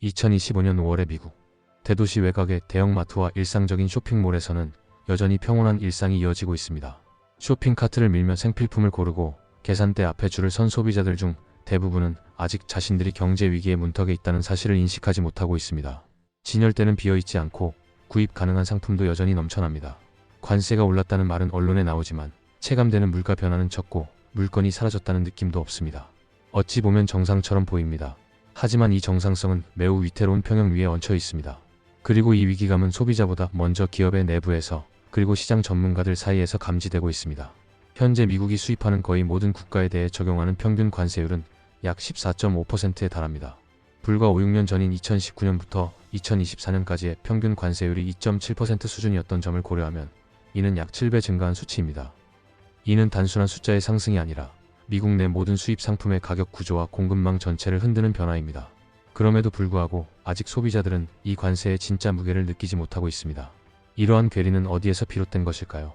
2025년 5월의 미국. 대도시 외곽의 대형마트와 일상적인 쇼핑몰에서는 여전히 평온한 일상이 이어지고 있습니다. 쇼핑카트를 밀며 생필품을 고르고 계산대 앞에 줄을 선 소비자들 중 대부분은 아직 자신들이 경제 위기의 문턱에 있다는 사실을 인식하지 못하고 있습니다. 진열대는 비어있지 않고 구입 가능한 상품도 여전히 넘쳐납니다. 관세가 올랐다는 말은 언론에 나오지만 체감되는 물가 변화는 적고 물건이 사라졌다는 느낌도 없습니다. 어찌 보면 정상처럼 보입니다. 하지만 이 정상성은 매우 위태로운 평형 위에 얹혀 있습니다. 그리고 이 위기감은 소비자보다 먼저 기업의 내부에서 그리고 시장 전문가들 사이에서 감지되고 있습니다. 현재 미국이 수입하는 거의 모든 국가에 대해 적용하는 평균 관세율은 약 14.5%에 달합니다. 불과 5-6년 전인 2019년부터 2024년까지의 평균 관세율이 2.7% 수준이었던 점을 고려하면 이는 약 7배 증가한 수치입니다. 이는 단순한 숫자의 상승이 아니라 미국 내 모든 수입 상품의 가격 구조와 공급망 전체를 흔드는 변화입니다. 그럼에도 불구하고 아직 소비자들은 이 관세의 진짜 무게를 느끼지 못하고 있습니다. 이러한 괴리는 어디에서 비롯된 것일까요?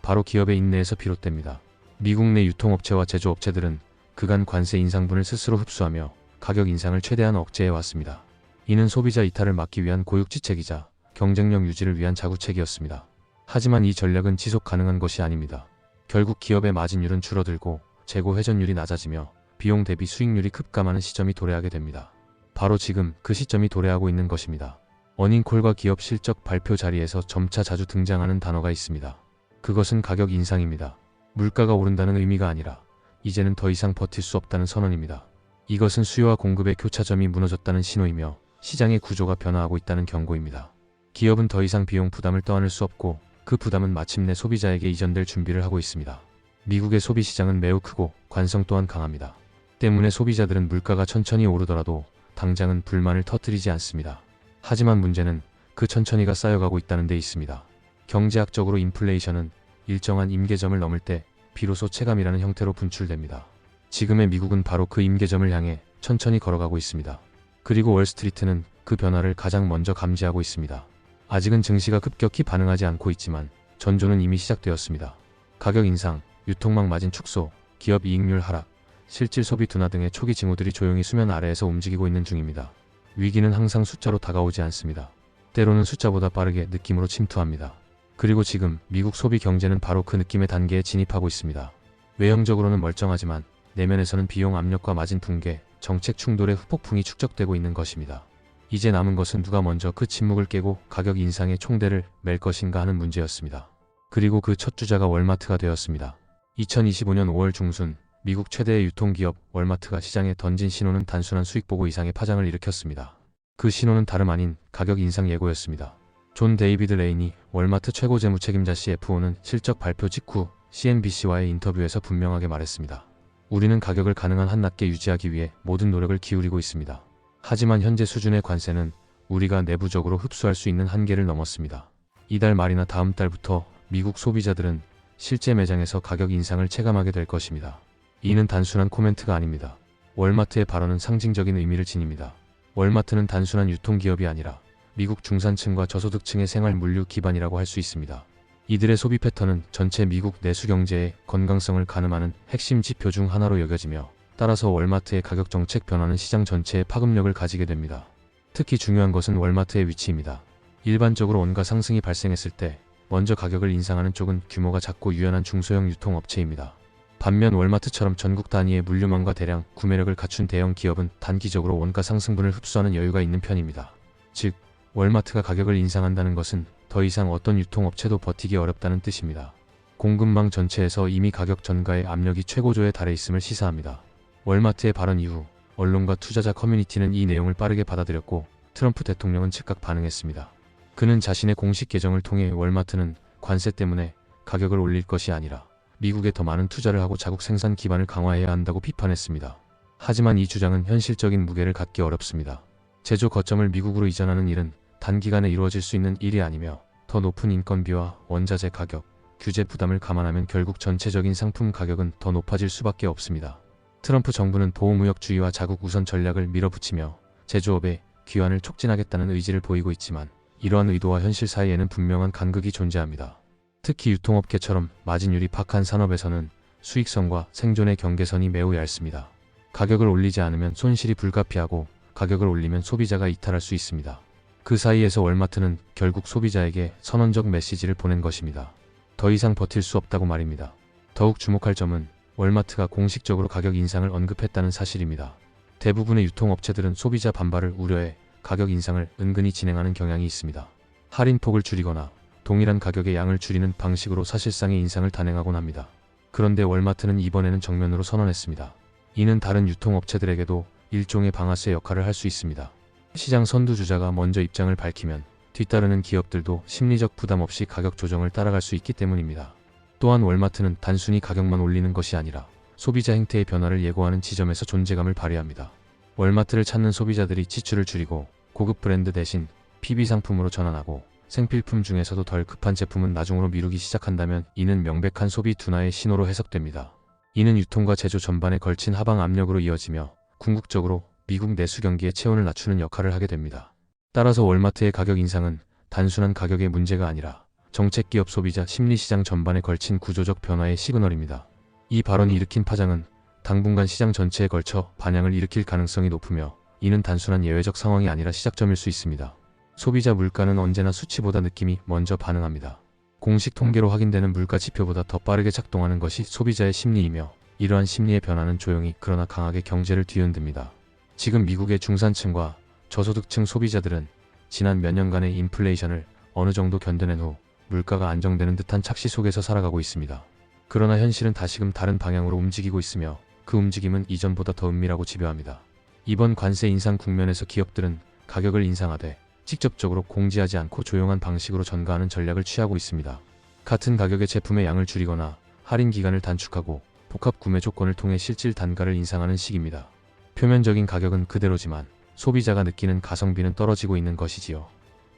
바로 기업의 인내에서 비롯됩니다. 미국 내 유통업체와 제조업체들은 그간 관세 인상분을 스스로 흡수하며 가격 인상을 최대한 억제해 왔습니다. 이는 소비자 이탈을 막기 위한 고육지책이자 경쟁력 유지를 위한 자구책이었습니다. 하지만 이 전략은 지속 가능한 것이 아닙니다. 결국 기업의 마진율은 줄어들고 재고 회전율이 낮아지며 비용 대비 수익률이 급감하는 시점이 도래하게 됩니다. 바로 지금 그 시점이 도래하고 있는 것입니다. 어닝콜과 기업 실적 발표 자리에서 점차 자주 등장하는 단어가 있습니다. 그것은 가격 인상입니다. 물가가 오른다는 의미가 아니라 이제는 더 이상 버틸 수 없다는 선언입니다. 이것은 수요와 공급의 교차점이 무너졌다는 신호이며 시장의 구조가 변화하고 있다는 경고입니다. 기업은 더 이상 비용 부담을 떠안을 수 없고 그 부담은 마침내 소비자에게 이전될 준비를 하고 있습니다. 미국의 소비 시장은 매우 크고 관성 또한 강합니다. 때문에 소비자들은 물가가 천천히 오르더라도 당장은 불만을 터뜨리지 않습니다. 하지만 문제는 그 천천히가 쌓여가고 있다는 데 있습니다. 경제학적으로 인플레이션은 일정한 임계점을 넘을 때 비로소 체감이라는 형태로 분출됩니다. 지금의 미국은 바로 그 임계점을 향해 천천히 걸어가고 있습니다. 그리고 월스트리트는 그 변화를 가장 먼저 감지하고 있습니다. 아직은 증시가 급격히 반응하지 않고 있지만 전조는 이미 시작되었습니다. 가격 인상, 유통망 마진 축소, 기업 이익률 하락, 실질 소비 둔화 등의 초기 징후들이 조용히 수면 아래에서 움직이고 있는 중입니다. 위기는 항상 숫자로 다가오지 않습니다. 때로는 숫자보다 빠르게 느낌으로 침투합니다. 그리고 지금 미국 소비 경제는 바로 그 느낌의 단계에 진입하고 있습니다. 외형적으로는 멀쩡하지만 내면에서는 비용 압력과 마진 붕괴, 정책 충돌의 후폭풍이 축적되고 있는 것입니다. 이제 남은 것은 누가 먼저 그 침묵을 깨고 가격 인상의 총대를 맬 것인가 하는 문제였습니다. 그리고 그 첫 주자가 월마트가 되었습니다. 2025년 5월 중순 미국 최대의 유통기업 월마트가 시장에 던진 신호는 단순한 수익 보고 이상의 파장을 일으켰습니다. 그 신호는 다름 아닌 가격 인상 예고였습니다. 존 데이비드 레인이 월마트 최고 재무 책임자 CFO는 실적 발표 직후 CNBC와의 인터뷰에서 분명하게 말했습니다. 우리는 가격을 가능한 한 낮게 유지하기 위해 모든 노력을 기울이고 있습니다. 하지만 현재 수준의 관세는 우리가 내부적으로 흡수할 수 있는 한계를 넘었습니다. 이달 말이나 다음 달부터 미국 소비자들은 실제 매장에서 가격 인상을 체감하게 될 것입니다. 이는 단순한 코멘트가 아닙니다. 월마트의 발언은 상징적인 의미를 지닙니다. 월마트는 단순한 유통기업이 아니라 미국 중산층과 저소득층의 생활 물류 기반이라고 할 수 있습니다. 이들의 소비 패턴은 전체 미국 내수 경제의 건강성을 가늠하는 핵심 지표 중 하나로 여겨지며 따라서 월마트의 가격 정책 변화는 시장 전체에 파급력을 가지게 됩니다. 특히 중요한 것은 월마트의 위치입니다. 일반적으로 원가 상승이 발생했을 때 먼저 가격을 인상하는 쪽은 규모가 작고 유연한 중소형 유통업체입니다. 반면 월마트처럼 전국 단위의 물류망과 대량 구매력을 갖춘 대형 기업은 단기적으로 원가 상승분을 흡수하는 여유가 있는 편입니다. 즉, 월마트가 가격을 인상한다는 것은 더 이상 어떤 유통업체도 버티기 어렵다는 뜻입니다. 공급망 전체에서 이미 가격 전가의 압력이 최고조에 달해 있음을 시사합니다. 월마트의 발언 이후 언론과 투자자 커뮤니티는 이 내용을 빠르게 받아들였고 트럼프 대통령은 즉각 반응했습니다. 그는 자신의 공식 계정을 통해 월마트는 관세 때문에 가격을 올릴 것이 아니라 미국에 더 많은 투자를 하고 자국 생산 기반을 강화해야 한다고 비판했습니다. 하지만 이 주장은 현실적인 무게를 갖기 어렵습니다. 제조 거점을 미국으로 이전하는 일은 단기간에 이루어질 수 있는 일이 아니며 더 높은 인건비와 원자재 가격, 규제 부담을 감안하면 결국 전체적인 상품 가격은 더 높아질 수밖에 없습니다. 트럼프 정부는 보호무역주의와 자국 우선 전략을 밀어붙이며 제조업의 귀환을 촉진하겠다는 의지를 보이고 있지만 이러한 의도와 현실 사이에는 분명한 간극이 존재합니다. 특히 유통업계처럼 마진율이 박한 산업에서는 수익성과 생존의 경계선이 매우 얇습니다. 가격을 올리지 않으면 손실이 불가피하고 가격을 올리면 소비자가 이탈할 수 있습니다. 그 사이에서 월마트는 결국 소비자에게 선언적 메시지를 보낸 것입니다. 더 이상 버틸 수 없다고 말입니다. 더욱 주목할 점은 월마트가 공식적으로 가격 인상을 언급했다는 사실입니다. 대부분의 유통업체들은 소비자 반발을 우려해 가격 인상을 은근히 진행하는 경향이 있습니다. 할인폭을 줄이거나 동일한 가격의 양을 줄이는 방식으로 사실상의 인상을 단행하곤 합니다. 그런데 월마트는 이번에는 정면으로 선언했습니다. 이는 다른 유통업체들에게도 일종의 방아쇠 역할을 할 수 있습니다. 시장 선두주자가 먼저 입장을 밝히면 뒤따르는 기업들도 심리적 부담 없이 가격 조정을 따라갈 수 있기 때문입니다. 또한 월마트는 단순히 가격만 올리는 것이 아니라 소비자 행태의 변화를 예고하는 지점에서 존재감을 발휘합니다. 월마트를 찾는 소비자들이 지출을 줄이고 고급 브랜드 대신 PB 상품으로 전환하고 생필품 중에서도 덜 급한 제품은 나중으로 미루기 시작한다면 이는 명백한 소비 둔화의 신호로 해석됩니다. 이는 유통과 제조 전반에 걸친 하방 압력으로 이어지며 궁극적으로 미국 내수 경기의 체온을 낮추는 역할을 하게 됩니다. 따라서 월마트의 가격 인상은 단순한 가격의 문제가 아니라 정책기업 소비자 심리시장 전반에 걸친 구조적 변화의 시그널입니다. 이 발언이 일으킨 파장은 당분간 시장 전체에 걸쳐 반향을 일으킬 가능성이 높으며 이는 단순한 예외적 상황이 아니라 시작점일 수 있습니다. 소비자 물가는 언제나 수치보다 느낌이 먼저 반응합니다. 공식 통계로 확인되는 물가 지표보다 더 빠르게 작동하는 것이 소비자의 심리이며 이러한 심리의 변화는 조용히 그러나 강하게 경제를 뒤흔듭니다. 지금 미국의 중산층과 저소득층 소비자들은 지난 몇 년간의 인플레이션을 어느 정도 견뎌낸 후 물가가 안정되는 듯한 착시 속에서 살아가고 있습니다. 그러나 현실은 다시금 다른 방향으로 움직이고 있으며 그 움직임은 이전보다 더 은밀하고 집요합니다. 이번 관세 인상 국면에서 기업들은 가격을 인상하되 직접적으로 공지하지 않고 조용한 방식으로 전가하는 전략을 취하고 있습니다. 같은 가격의 제품의 양을 줄이거나 할인 기간을 단축하고 복합 구매 조건을 통해 실질 단가를 인상하는 식입니다. 표면적인 가격은 그대로지만 소비자가 느끼는 가성비는 떨어지고 있는 것이지요.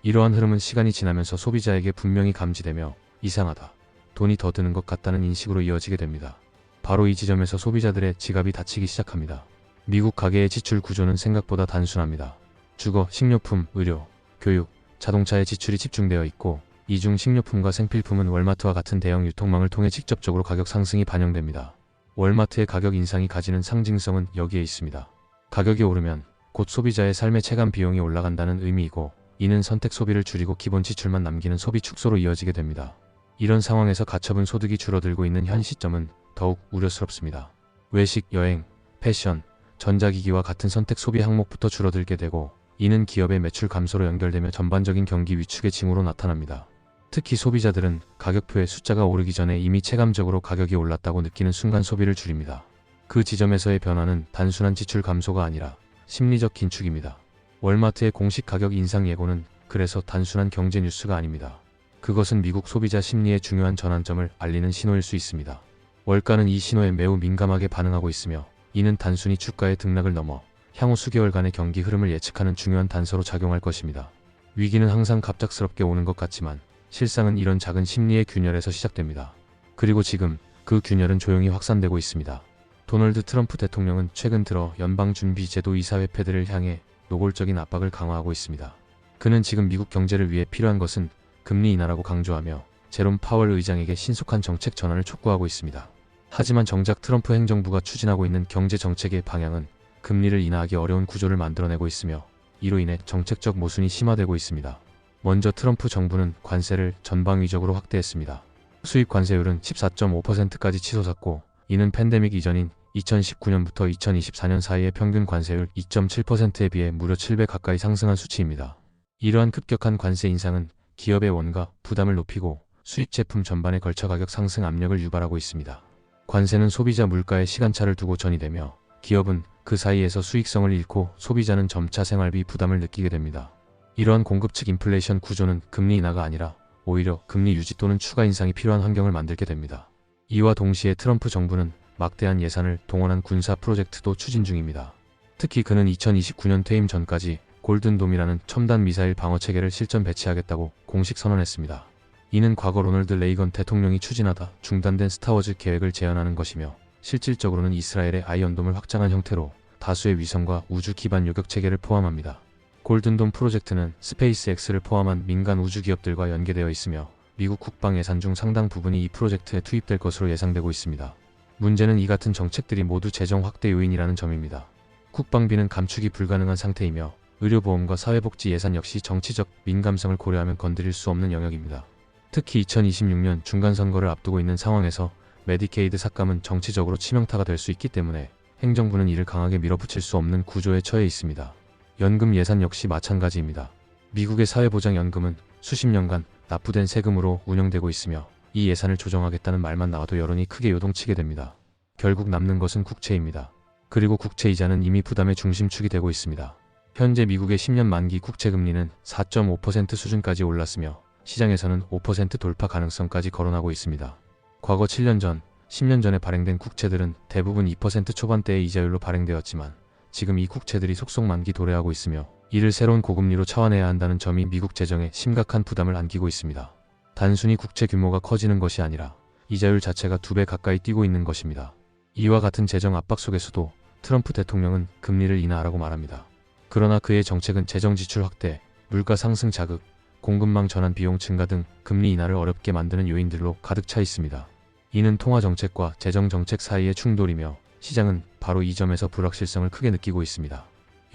이러한 흐름은 시간이 지나면서 소비자에게 분명히 감지되며 이상하다, 돈이 더 드는 것 같다는 인식으로 이어지게 됩니다. 바로 이 지점에서 소비자들의 지갑이 다치기 시작합니다. 미국 가계의 지출 구조는 생각보다 단순합니다. 주거, 식료품, 의료, 교육, 자동차의 지출이 집중되어 있고 이 중 식료품과 생필품은 월마트와 같은 대형 유통망을 통해 직접적으로 가격 상승이 반영됩니다. 월마트의 가격 인상이 가지는 상징성은 여기에 있습니다. 가격이 오르면 곧 소비자의 삶의 체감 비용이 올라간다는 의미이고 이는 선택 소비를 줄이고 기본 지출만 남기는 소비 축소로 이어지게 됩니다. 이런 상황에서 가처분 소득이 줄어들고 있는 현 시점은 더욱 우려스럽습니다. 외식, 여행, 패션, 전자기기와 같은 선택 소비 항목부터 줄어들게 되고 이는 기업의 매출 감소로 연결되며 전반적인 경기 위축의 징후로 나타납니다. 특히 소비자들은 가격표의 숫자가 오르기 전에 이미 체감적으로 가격이 올랐다고 느끼는 순간 소비를 줄입니다. 그 지점에서의 변화는 단순한 지출 감소가 아니라 심리적 긴축입니다. 월마트의 공식 가격 인상 예고는 그래서 단순한 경제 뉴스가 아닙니다. 그것은 미국 소비자 심리의 중요한 전환점을 알리는 신호일 수 있습니다. 월가는 이 신호에 매우 민감하게 반응하고 있으며 이는 단순히 주가의 등락을 넘어 향후 수개월간의 경기 흐름을 예측하는 중요한 단서로 작용할 것입니다. 위기는 항상 갑작스럽게 오는 것 같지만 실상은 이런 작은 심리의 균열에서 시작됩니다. 그리고 지금 그 균열은 조용히 확산되고 있습니다. 도널드 트럼프 대통령은 최근 들어 연방준비제도 이사 회폐들을 향해 노골적인 압박을 강화하고 있습니다. 그는 지금 미국 경제를 위해 필요한 것은 금리 인하라고 강조하며 제롬 파월 의장에게 신속한 정책 전환을 촉구하고 있습니다. 하지만 정작 트럼프 행정부가 추진하고 있는 경제 정책의 방향은 금리를 인하하기 어려운 구조를 만들어내고 있으며 이로 인해 정책적 모순이 심화되고 있습니다. 먼저 트럼프 정부는 관세를 전방위적으로 확대했습니다. 수입 관세율은 14.5%까지 치솟았고 이는 팬데믹 이전인 2019년부터 2024년 사이의 평균 관세율 2.7%에 비해 무려 7배 가까이 상승한 수치입니다. 이러한 급격한 관세 인상은 기업의 원가 부담을 높이고 수입 제품 전반에 걸쳐 가격 상승 압력을 유발하고 있습니다. 관세는 소비자 물가의 시간차를 두고 전이되며 기업은 그 사이에서 수익성을 잃고 소비자는 점차 생활비 부담을 느끼게 됩니다. 이러한 공급 측 인플레이션 구조는 금리 인하가 아니라 오히려 금리 유지 또는 추가 인상이 필요한 환경을 만들게 됩니다. 이와 동시에 트럼프 정부는 막대한 예산을 동원한 군사 프로젝트도 추진 중입니다. 특히 그는 2029년 퇴임 전까지 골든돔이라는 첨단 미사일 방어 체계를 실전 배치하겠다고 공식 선언했습니다. 이는 과거 로널드 레이건 대통령이 추진하다 중단된 스타워즈 계획을 재현하는 것이며 실질적으로는 이스라엘의 아이언돔을 확장한 형태로 다수의 위성과 우주 기반 요격 체계를 포함합니다. 골든돔 프로젝트는 스페이스X를 포함한 민간 우주 기업들과 연계되어 있으며 미국 국방 예산 중 상당 부분이 이 프로젝트에 투입될 것으로 예상되고 있습니다. 문제는 이 같은 정책들이 모두 재정 확대 요인이라는 점입니다. 국방비는 감축이 불가능한 상태이며 의료보험과 사회복지 예산 역시 정치적 민감성을 고려하면 건드릴 수 없는 영역입니다. 특히 2026년 중간선거를 앞두고 있는 상황에서 메디케이드 삭감은 정치적으로 치명타가 될 수 있기 때문에 행정부는 이를 강하게 밀어붙일 수 없는 구조에 처해 있습니다. 연금 예산 역시 마찬가지입니다. 미국의 사회보장연금은 수십 년간 납부된 세금으로 운영되고 있으며 이 예산을 조정하겠다는 말만 나와도 여론이 크게 요동치게 됩니다. 결국 남는 것은 국채입니다. 그리고 국채 이자는 이미 부담의 중심축이 되고 있습니다. 현재 미국의 10년 만기 국채금리는 4.5% 수준까지 올랐으며 시장에서는 5% 돌파 가능성까지 거론하고 있습니다. 과거 7년 전, 10년 전에 발행된 국채들은 대부분 2% 초반대의 이자율로 발행되었지만 지금 이 국채들이 속속 만기 도래하고 있으며 이를 새로운 고금리로 차환해야 한다는 점이 미국 재정에 심각한 부담을 안기고 있습니다. 단순히 국채 규모가 커지는 것이 아니라 이자율 자체가 2배 가까이 뛰고 있는 것입니다. 이와 같은 재정 압박 속에서도 트럼프 대통령은 금리를 인하하라고 말합니다. 그러나 그의 정책은 재정 지출 확대, 물가 상승 자극, 공급망 전환 비용 증가 등 금리 인하를 어렵게 만드는 요인들로 가득 차 있습니다. 이는 통화 정책과 재정 정책 사이의 충돌이며 시장은 바로 이 점에서 불확실성을 크게 느끼고 있습니다.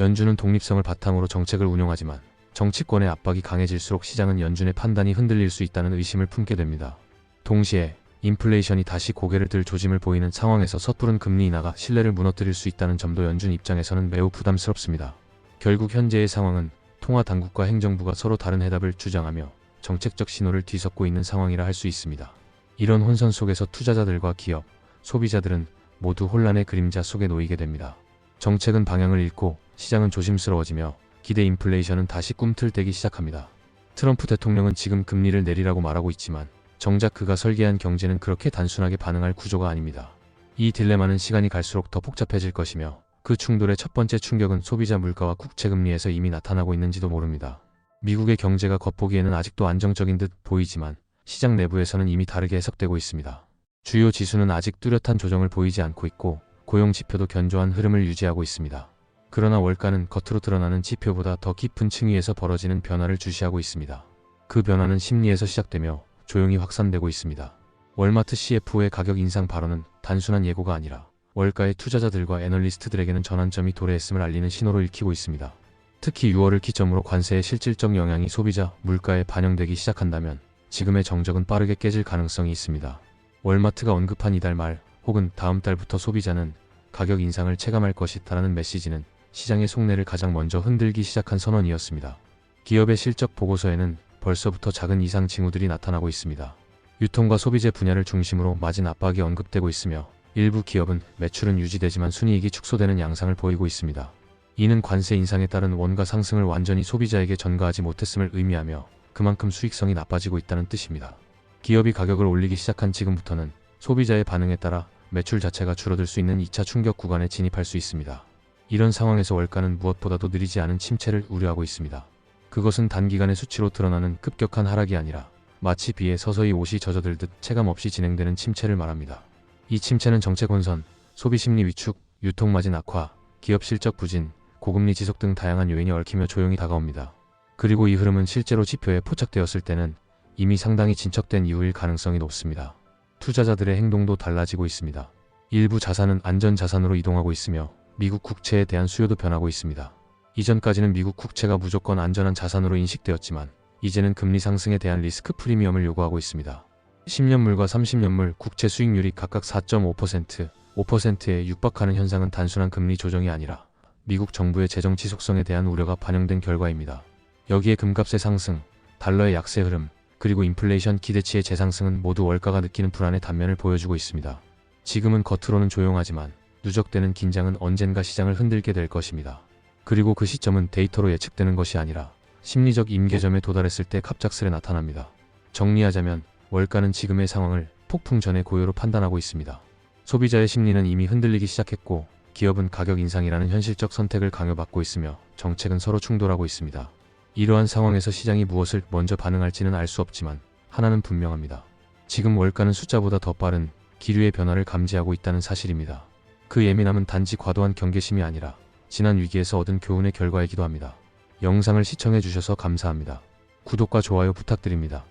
연준은 독립성을 바탕으로 정책을 운용하지만 정치권의 압박이 강해질수록 시장은 연준의 판단이 흔들릴 수 있다는 의심을 품게 됩니다. 동시에 인플레이션이 다시 고개를 들 조짐을 보이는 상황에서 섣부른 금리 인하가 신뢰를 무너뜨릴 수 있다는 점도 연준 입장에서는 매우 부담스럽습니다. 결국 현재의 상황은 통화 당국과 행정부가 서로 다른 해답을 주장하며 정책적 신호를 뒤섞고 있는 상황이라 할 수 있습니다. 이런 혼선 속에서 투자자들과 기업, 소비자들은 모두 혼란의 그림자 속에 놓이게 됩니다. 정책은 방향을 잃고 시장은 조심스러워지며 기대 인플레이션은 다시 꿈틀대기 시작합니다. 트럼프 대통령은 지금 금리를 내리라고 말하고 있지만 정작 그가 설계한 경제는 그렇게 단순하게 반응할 구조가 아닙니다. 이 딜레마는 시간이 갈수록 더 복잡해질 것이며 그 충돌의 첫 번째 충격은 소비자 물가와 국채금리에서 이미 나타나고 있는지도 모릅니다. 미국의 경제가 겉보기에는 아직도 안정적인 듯 보이지만 시장 내부에서는 이미 다르게 해석되고 있습니다. 주요 지수는 아직 뚜렷한 조정을 보이지 않고 있고 고용 지표도 견조한 흐름을 유지하고 있습니다. 그러나 월가는 겉으로 드러나는 지표보다 더 깊은 층위에서 벌어지는 변화를 주시하고 있습니다. 그 변화는 심리에서 시작되며 조용히 확산되고 있습니다. 월마트 CFO의 가격 인상 발언은 단순한 예고가 아니라 월가의 투자자들과 애널리스트들에게는 전환점이 도래했음을 알리는 신호로 읽히고 있습니다. 특히 6월을 기점으로 관세의 실질적 영향이 소비자 물가에 반영되기 시작한다면 지금의 정적은 빠르게 깨질 가능성이 있습니다. 월마트가 언급한 이달 말 혹은 다음 달부터 소비자는 가격 인상을 체감할 것이다라는 메시지는 시장의 속내를 가장 먼저 흔들기 시작한 선언이었습니다. 기업의 실적 보고서에는 벌써부터 작은 이상 징후들이 나타나고 있습니다. 유통과 소비재 분야를 중심으로 마진 압박이 언급되고 있으며 일부 기업은 매출은 유지되지만 순이익이 축소되는 양상을 보이고 있습니다. 이는 관세 인상에 따른 원가 상승을 완전히 소비자에게 전가하지 못했음을 의미하며 그만큼 수익성이 나빠지고 있다는 뜻입니다. 기업이 가격을 올리기 시작한 지금부터는 소비자의 반응에 따라 매출 자체가 줄어들 수 있는 2차 충격 구간에 진입할 수 있습니다. 이런 상황에서 월가는 무엇보다도 느리지 않은 침체를 우려하고 있습니다. 그것은 단기간의 수치로 드러나는 급격한 하락이 아니라 마치 비에 서서히 옷이 젖어들듯 체감 없이 진행되는 침체를 말합니다. 이 침체는 정책 혼선, 소비 심리 위축, 유통 마진 악화, 기업 실적 부진, 고금리 지속 등 다양한 요인이 얽히며 조용히 다가옵니다. 그리고 이 흐름은 실제로 지표에 포착되었을 때는 이미 상당히 진척된 이후일 가능성이 높습니다. 투자자들의 행동도 달라지고 있습니다. 일부 자산은 안전자산으로 이동하고 있으며 미국 국채에 대한 수요도 변하고 있습니다. 이전까지는 미국 국채가 무조건 안전한 자산으로 인식되었지만 이제는 금리 상승에 대한 리스크 프리미엄을 요구하고 있습니다. 10년물과 30년물 국채 수익률이 각각 4.5%, 5%에 육박하는 현상은 단순한 금리 조정이 아니라 미국 정부의 재정 지속성에 대한 우려가 반영된 결과입니다. 여기에 금값의 상승, 달러의 약세 흐름, 그리고 인플레이션 기대치의 재상승은 모두 월가가 느끼는 불안의 단면을 보여주고 있습니다. 지금은 겉으로는 조용하지만 누적되는 긴장은 언젠가 시장을 흔들게 될 것입니다. 그리고 그 시점은 데이터로 예측되는 것이 아니라 심리적 임계점에 도달했을 때 갑작스레 나타납니다. 정리하자면 월가는 지금의 상황을 폭풍 전의 고요로 판단하고 있습니다. 소비자의 심리는 이미 흔들리기 시작했고 기업은 가격 인상이라는 현실적 선택을 강요받고 있으며 정책은 서로 충돌하고 있습니다. 이러한 상황에서 시장이 무엇을 먼저 반응할지는 알 수 없지만 하나는 분명합니다. 지금 월가는 숫자보다 더 빠른 기류의 변화를 감지하고 있다는 사실입니다. 그 예민함은 단지 과도한 경계심이 아니라 지난 위기에서 얻은 교훈의 결과이기도 합니다. 영상을 시청해 주셔서 감사합니다. 구독과 좋아요 부탁드립니다.